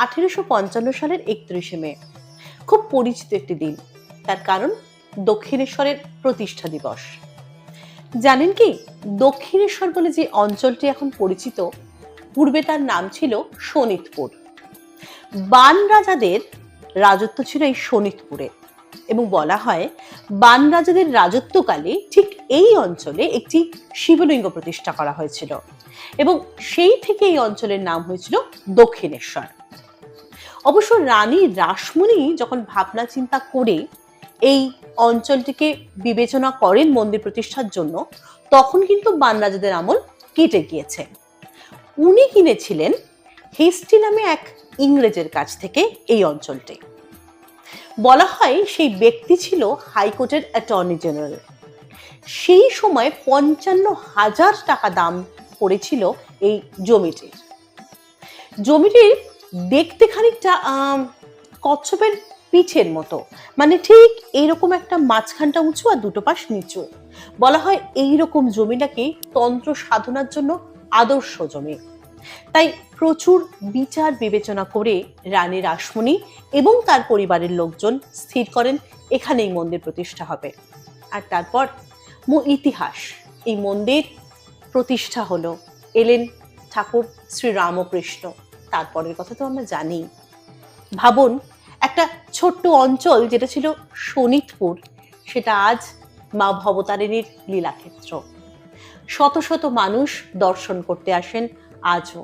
1855 সালের 31শে মে। খুব পরিচিত একটি দিন, তার কারণ দক্ষিণেশ্বরের প্রতিষ্ঠা দিবস। জানেন কি, দক্ষিণেশ্বর বলে যে অঞ্চলটি এখন পরিচিত, পূর্বে তার নাম ছিল শোণিতপুর। বান রাজাদের রাজত্ব ছিল এই শোণিতপুরে, এবং বলা হয় বান রাজাদের রাজত্বকালে ঠিক এই অঞ্চলে একটি শিবলিঙ্গ প্রতিষ্ঠা করা হয়েছিল, এবং সেই থেকে এই অঞ্চলের নাম হয়েছিল দক্ষিণেশ্বর। অবশ্য রানী রাসমণি যখন ভাবনা চিন্তা করে এই অঞ্চলটিকে বিবেচনা করেন মন্দির প্রতিষ্ঠার জন্য, তখন কিন্তু বান রাজাদের আমল কেটে গিয়েছে। উনি কিনেছিলেন হেস্টি নামে এক ইংরেজের কাছ থেকে এই অঞ্চলটি। বলা হয় সেই ব্যক্তি ছিল হাইকোর্টের অ্যাটর্নি জেনারেল। সেই সময় 55,000 টাকা দাম পড়েছিল এই জমিটির। জমিটির দেখতে খানিকটা কচ্ছপের পিঠের মতো, মানে ঠিক এইরকম একটা মাঝখানটা উঁচু আর দুটো পাশ নিচু। বলা হয় এইরকম জমি নাকি তন্ত্র সাধনার জন্য আদর্শ জমি। তাই প্রচুর বিচার বিবেচনা করে রানী রাসমণি এবং তার পরিবারের লোকজন স্থির করেন এখানেই মন্দির প্রতিষ্ঠা হবে। আর তারপর ইতিহাস, এই মন্দির প্রতিষ্ঠা হলো, এলেন ঠাকুর শ্রী রামকৃষ্ণ। তারপরের কথা তো আমরা জানি। ভাবুন, একটা ছোট্ট অঞ্চল যেটা ছিল শোণিতপুর, সেটা আজ মা ভবতারিণীর লীলাক্ষেত্র। শত শত মানুষ দর্শন করতে আসেন আজও।